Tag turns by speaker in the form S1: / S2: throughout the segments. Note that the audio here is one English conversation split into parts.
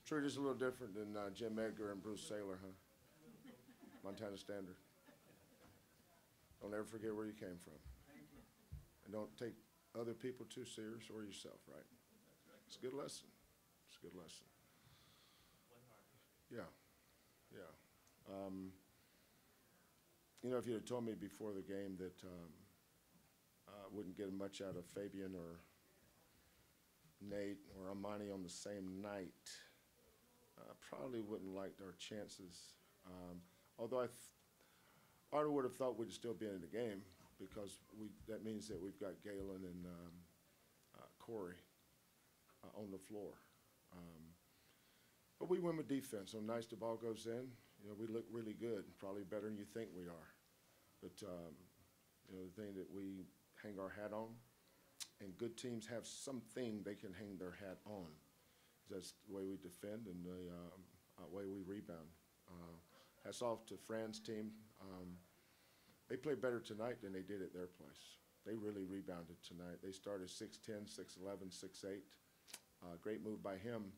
S1: Truth is a little different than Jim Edgar and Bruce Saylor, huh? Montana Standard. Don't ever forget where you came from. And don't take other people too serious or yourself, right? It's a good lesson. It's a good lesson. Yeah, yeah. You know, if you had told me before the game that I wouldn't get much out of Fabian or Nate or Amani on the same night, I probably wouldn't liked our chances. Although I would have thought we'd still be in the game because that means that we've got Galen and Corey on the floor. But we win with defense. On nights the ball goes in, you know, we look really good, probably better than you think we are. But, you know, the thing that we hang our hat on, and good teams have something they can hang their hat on. That's the way we defend and the way we rebound. Hats off to Fran's team. They played better tonight than they did at their place. They really rebounded tonight. They started 6'10", 6'11", 6'8". Great move by him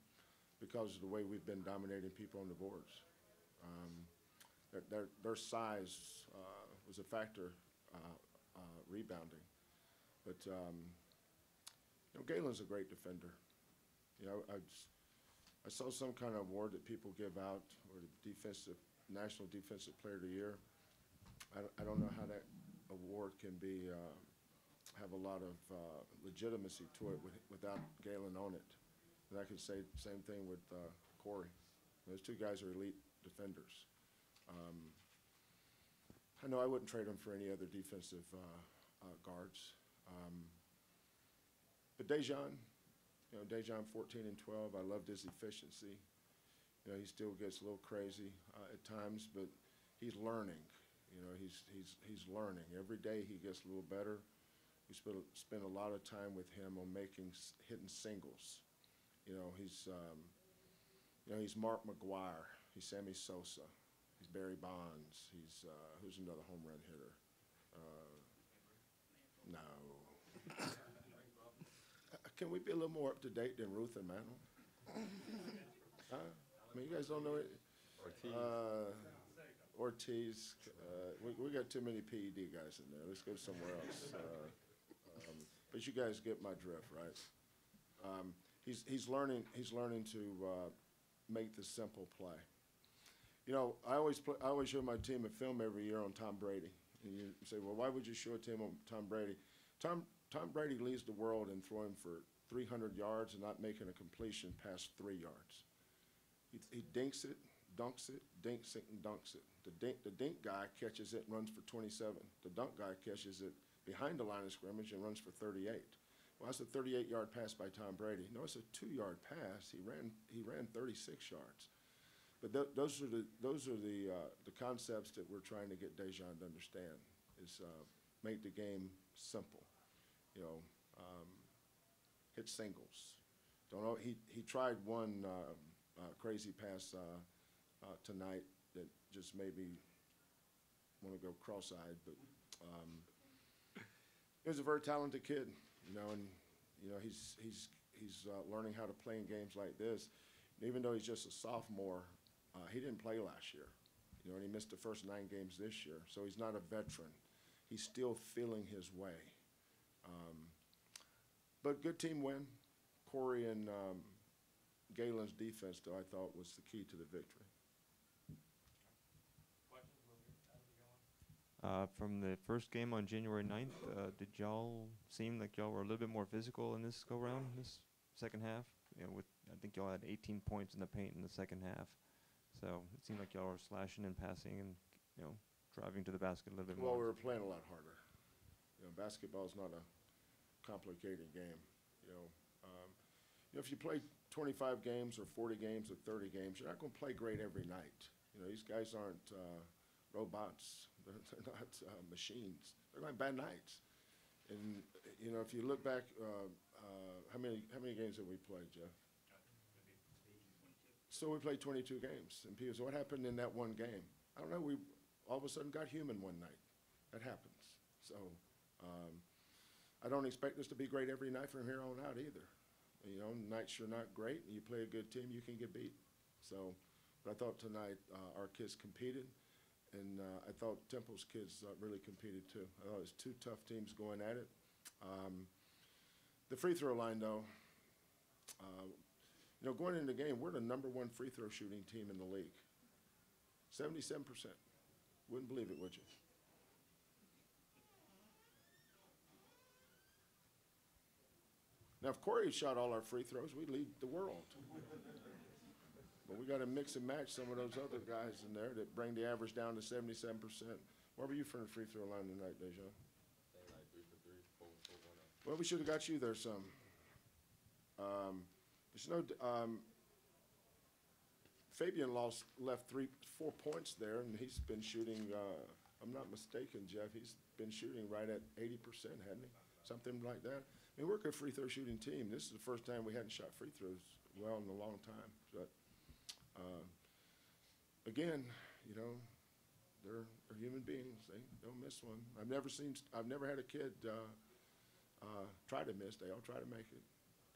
S1: because of the way we've been dominating people on the boards. Their size was a factor rebounding. But, you know, Galen's a great defender. You know, I saw some kind of award that people give out, or the National Defensive Player of the Year. I don't know how that award can be have a lot of legitimacy to it without Galen on it. And I could say the same thing with Corey. Those two guys are elite defenders. I know I wouldn't trade them for any other defensive guards. But Dejan, you know, Dejan 14 and 12, I loved his efficiency. You know, he still gets a little crazy at times, but he's learning. You know, he's learning. Every day he gets a little better. We spend a lot of time with him on hitting singles. You know, he's Mark McGuire. He's Sammy Sosa. He's Barry Bonds. He's who's another home run hitter? No. Can we be a little more up to date than Ruth and Mantle? I mean, you guys don't know it. Ortiz. We got too many PED guys in there. Let's go somewhere else. But you guys get my drift, right? He's learning to make the simple play. You know, I always show my team a film every year on Tom Brady. And you say, well, why would you show a team on Tom Brady? Tom Brady leads the world in throwing for 300 yards and not making a completion past 3 yards. He dinks it, dunks it, dinks it, and dunks it. The dink guy catches it and runs for 27. The dunk guy catches it behind the line of scrimmage and runs for 38. Well, that's a 38-yard pass by Tom Brady. No, it's a 2-yard pass. He ran 36 yards. But those are the concepts that we're trying to get Dejan to understand. Is make the game simple. You know, hit singles. Don't know. He tried one crazy pass tonight that just made me want to go cross-eyed. But he was a very talented kid. You know, and you know he's learning how to play in games like this. And even though he's just a sophomore, he didn't play last year. You know, and he missed the first 9 games this year. So he's not a veteran. He's still feeling his way. But good team win. Corey and Galen's defense, though, I thought was the key to the victory.
S2: From the first game on January 9th, did y'all seem like y'all were a little bit more physical in this go-round, this second half? You know, I think y'all had 18 points in the paint in the second half. So it seemed like y'all were slashing and passing and, you know, driving to the basket a little bit more.
S1: Well, we were playing a lot harder. You know, basketball is not a complicated game. You know, if you play 25 games or 40 games or 30 games, you're not going to play great every night. You know, these guys aren't robots. They're not machines. They're going to have bad nights. And you know, if you look back, how many games have we played, Jeff? So we played 22 games. And people say, what happened in that one game? I don't know. We all of a sudden got human one night. That happens. So I don't expect us to be great every night from here on out either. You know, nights you're not great, and you play a good team, you can get beat. So, but I thought tonight our kids competed, and I thought Temple's kids really competed too. I thought it was two tough teams going at it. The free throw line, though, you know, going into the game, we're the #1 free throw shooting team in the league. 77%. Wouldn't believe it, would you? Now, if Corey shot all our free throws, we'd lead the world. But we got to mix and match some of those other guys in there that bring the average down to 77%. Where were you from the free throw line tonight, Dejan?
S3: Same like 3 for 3, 4 for 4, 1 up.
S1: Well, we should have got you there some. But you know, Fabian left 4 points there, and he's been shooting, I'm not mistaken, Jeff, he's been shooting right at 80%, hadn't he? Something like that. I mean, we're a good free throw shooting team. This is the first time we hadn't shot free throws well in a long time. But again, you know, they're human beings. They don't miss one. I've never had a kid try to miss. They all try to make it.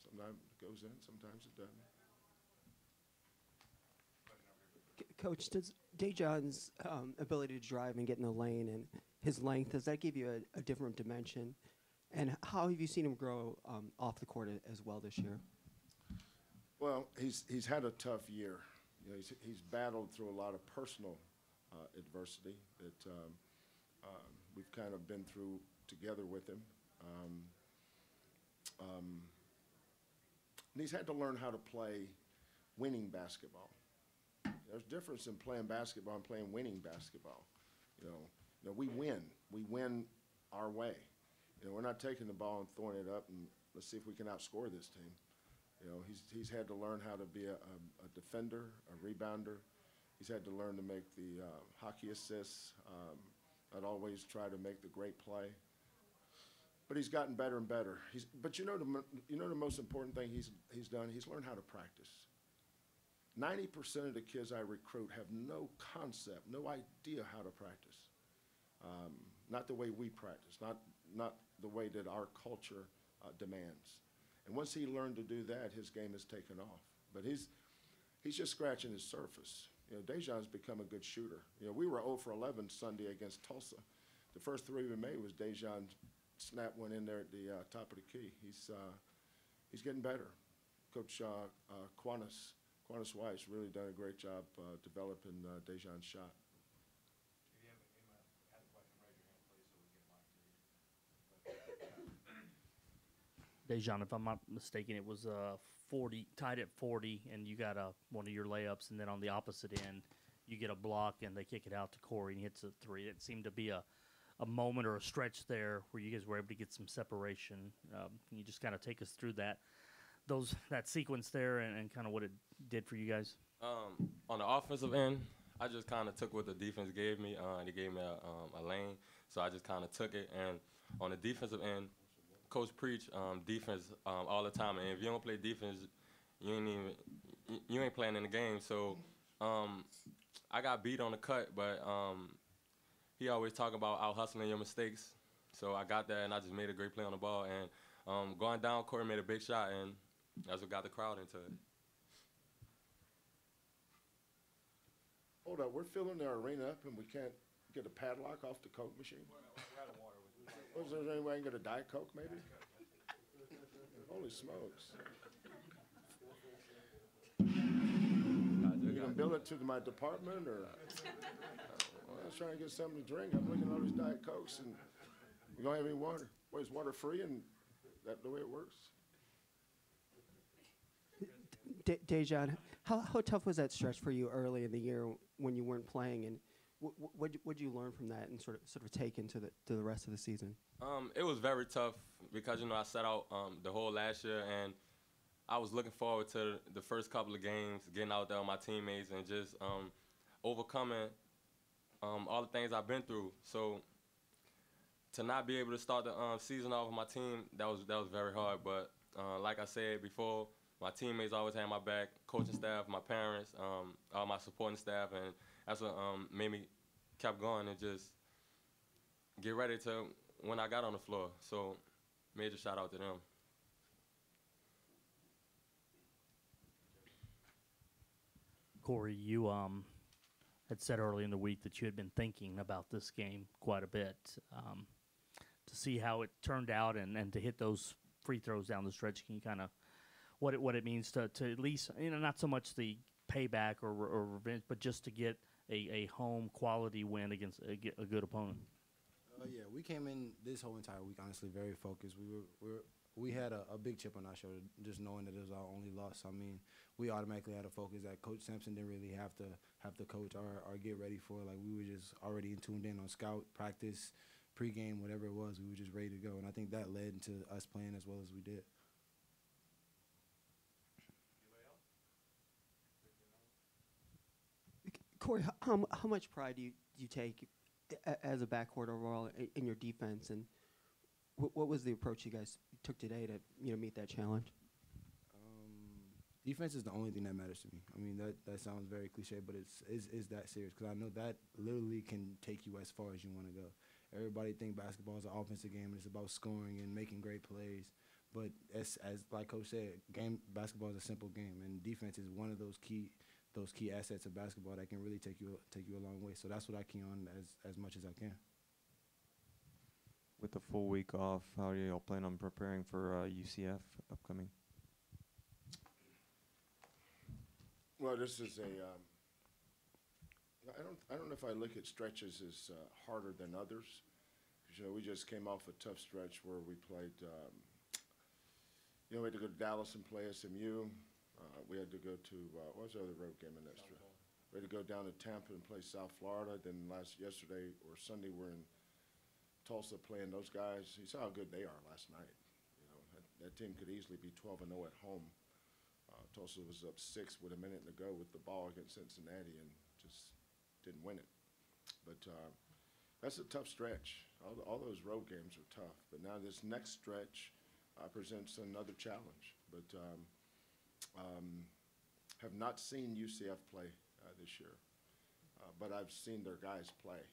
S1: Sometimes it goes in, sometimes it doesn't.
S4: Coach, does Dejan's ability to drive and get in the lane and his length, does that give you a different dimension? And how have you seen him grow off the court as well this year?
S1: Well, he's had a tough year. You know, he's battled through a lot of personal adversity that we've kind of been through together with him. And he's had to learn how to play winning basketball. There's a difference in playing basketball and playing winning basketball. You know, we win our way. You know, we're not taking the ball and throwing it up and let's see if we can outscore this team. You know, he's had to learn how to be a defender, a rebounder. He's had to learn to make the hockey assists, not always try to make the great play. But he's gotten better and better. But you know the most important thing he's done? He's learned how to practice. 90% of the kids I recruit have no concept, no idea how to practice. Not the way we practice, not the way that our culture demands. And once he learned to do that, his game has taken off. But he's just scratching his surface. You know, Dejan's become a good shooter. You know, we were 0 for 11 Sunday against Tulsa. The first 3 we made was Dejan snap one in there at the top of the key. He's getting better. Coach Quantas Weiss really done a great job developing Dejan's shot.
S5: If you have a question, raise your hand, please, so we can get mic to you.
S6: Dejan, if I'm not mistaken, it was 40, tied at 40, and you got one of your layups, and then on the opposite end, you get a block, and they kick it out to Corey, and he hits a 3. It seemed to be a moment or a stretch there where you guys were able to get some separation. Can you just kind of take us through that sequence there and kind of what it did for you guys?
S3: On the offensive end, I just kind of took what the defense gave me. They gave me a lane, so I just kind of took it. And on the defensive end, Coach preach defense all the time. And if you don't play defense, you ain't playing in the game. So I got beat on the cut, but he always talk about out hustling your mistakes. So I got that, and I just made a great play on the ball. And going down, Corey made a big shot, and that's what got the crowd into it.
S1: Hold up, we're filling the arena up and we can't get a padlock off the Coke machine?
S5: We're out of water.
S1: Was there any way I can get a Diet Coke, maybe? Holy smokes. You gonna bill it to my department, or? I was trying to get something to drink. I'm looking at all these Diet Cokes, and we don't have any water. What, is water free, and that the way it works?
S4: Dejan, how tough was that stretch for you early in the year when you weren't playing, and what did you learn from that and sort of take into the rest of the season?
S3: It was very tough because, you know, I set out the whole last year, and I was looking forward to the first couple of games, getting out there with my teammates and just overcoming all the things I've been through. So to not be able to start the season off with my team, that was very hard. But like I said before, my teammates always had my back, coaching staff, my parents, all my supporting staff, and that's what made me kept going and just get ready to when I got on the floor. So major shout out to them.
S6: Corey, you had said early in the week that you had been thinking about this game quite a bit. To see how it turned out and to hit those free throws down the stretch, can you kind of what it means to at least, not so much the payback or revenge, but just to get a home quality win against a good opponent?
S7: Yeah, we came in this whole entire week honestly very focused. We had a big chip on our shoulder, just knowing that it was our only loss. I mean, we automatically had a focus that Coach Sampson didn't really have to coach or get ready for. Like, we were just already tuned in on scout, practice, pregame, whatever it was. We were just ready to go, and I think that led to us playing as well as we did.
S4: Corey, how much pride do you take as a backcourt overall in your defense, and what was the approach you guys took today to meet that challenge?
S7: Defense is the only thing that matters to me. I mean, that sounds very cliche, but it's that serious, because I know that literally can take you as far as you want to go. Everybody think basketball is an offensive game and it's about scoring and making great plays, but as like Coach said, basketball is a simple game, and defense is one of those key assets of basketball that can really take you a long way. So that's what I key on as much as I can.
S2: With the full week off, how do y'all plan on preparing for UCF upcoming?
S1: Well, this is I don't know if I look at stretches as harder than others. 'Cause, we just came off a tough stretch where we played, we had to go to Dallas and play SMU. We had to go to, what was the other road game in that stretch? We had to go down to Tampa and play South Florida. Then yesterday or Sunday, we're in Tulsa playing those guys. You saw how good they are last night. That team could easily be 12-0 at home. Tulsa was up 6 with a minute to go with the ball against Cincinnati and just didn't win it. But that's a tough stretch. All those road games are tough. But now this next stretch presents another challenge. But have not seen UCF play this year. But I've seen their guys play.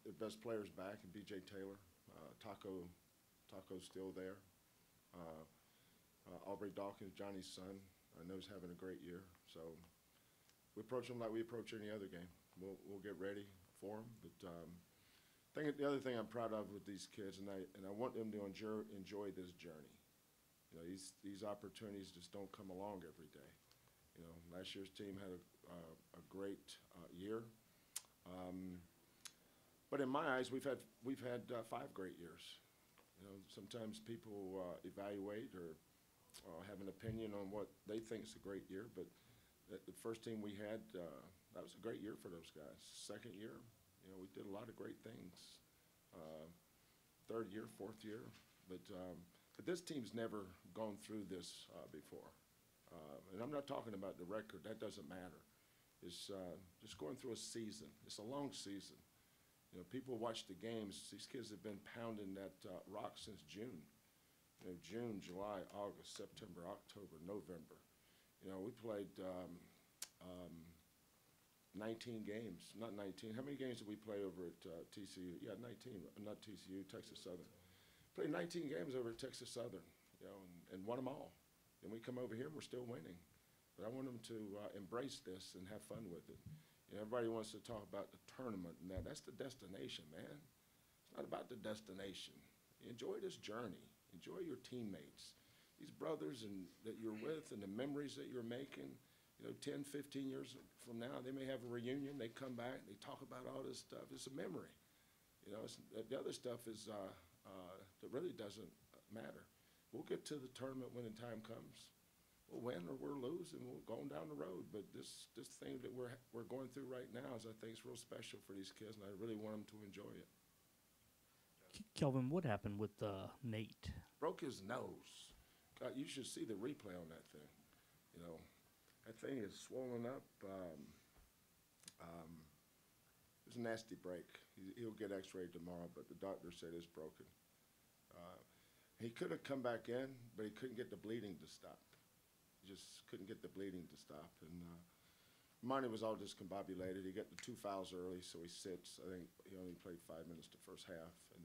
S1: Their best players back, and B.J. Taylor. Taco's still there. Aubrey Dawkins, Johnny's son, I know he's having a great year. So we approach them like we approach any other game. We'll get ready for them. But the other thing I'm proud of with these kids, and I want them to enjoy this journey. These opportunities just don't come along every day. Last year's team had a great year. But in my eyes, we've had 5 great years. Sometimes people evaluate or have an opinion on what they think is a great year, but the first team we had, that was a great year for those guys. Second year, we did a lot of great things. Third year, fourth year, but this team's never gone through this before. And I'm not talking about the record, that doesn't matter. It's just going through a season. It's a long season. People watch the games. These kids have been pounding that rock since June. June, July, August, September, October, November. We played 19 games, not 19. How many games did we play over at TCU? Yeah, 19, not TCU, Texas Southern. Played 19 games over at Texas Southern, and won them all. And we come over here and we're still winning. But I want them to embrace this and have fun with it. Everybody wants to talk about the tournament and that's the destination, man. It's not about the destination. Enjoy this journey. Enjoy your teammates, these brothers that you're with, and the memories that you're making. 10, 15 years from now, they may have a reunion. They come back, they talk about all this stuff. It's a memory. The other stuff is that really doesn't matter. We'll get to the tournament when the time comes. We'll win or we'll lose, and we'll go on down the road. But this thing that we're going through right now is, I think, is real special for these kids, and I really want them to enjoy it.
S6: Kelvin, what happened with Nate?
S1: Broke his nose. God, you should see the replay on that thing. That thing is swollen up. It was a nasty break. He'll get x-rayed tomorrow, but the doctor said it's broken. He could have come back in, but he couldn't get the bleeding to stop. He just couldn't get the bleeding to stop. And Monty was all discombobulated. He got the 2 fouls early, so he sits. I think he only played 5 minutes the first half, and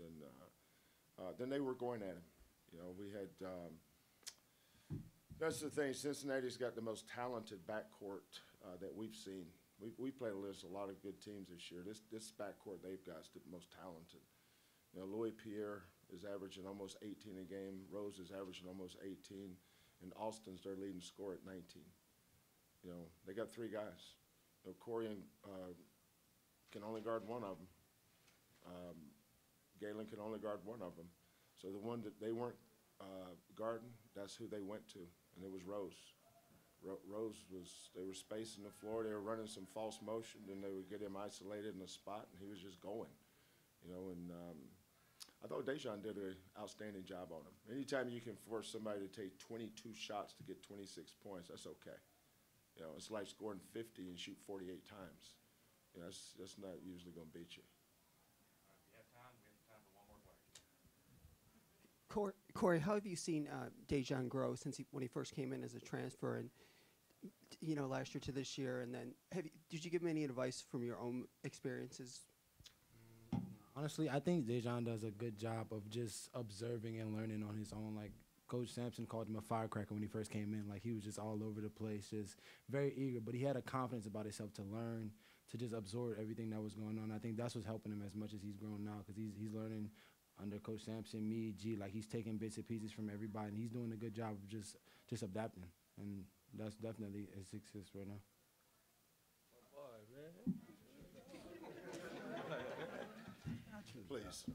S1: then they were going at him. We had That's the thing. Cincinnati's got the most talented backcourt that we've seen. We played against a lot of good teams this year. This backcourt they've got is the most talented. You know, Louis Pierre is averaging almost 18 a game. Rose is averaging almost 18, and Austin's their leading scorer at 19. You know, they got three guys. You know, Corey and can only guard one of them. Galen can only guard one of them. So the one that they weren't guarding, that's who they went to, and it was Rose. Rose was, they were spacing the floor, they were running some false motion, and they would get him isolated in a spot, and he was just going. You know, and I thought Dejan did an outstanding job on him. Anytime you can force somebody to take 22 shots to get 26 points, that's okay. You know, it's like scoring 50 and shoot 48 times. You know, that's not usually going to beat you.
S5: If you have time, we have time for one more question.
S4: Corey, how have you seen Dejan grow since when he first came in as a transfer, and you know, last year to this year, and then did you give him any advice from your own experiences?
S7: Honestly, I think Dejan does a good job of just observing and learning on his own. Like Coach Sampson called him a firecracker when he first came in. Like he was just all over the place, just very eager. But he had a confidence about himself to learn, to just absorb everything that was going on. I think that's what's helping him as much as he's grown now, because he's learning under Coach Sampson, me, G. Like he's taking bits and pieces from everybody, and he's doing a good job of just adapting. And that's definitely a success right now.
S1: Please.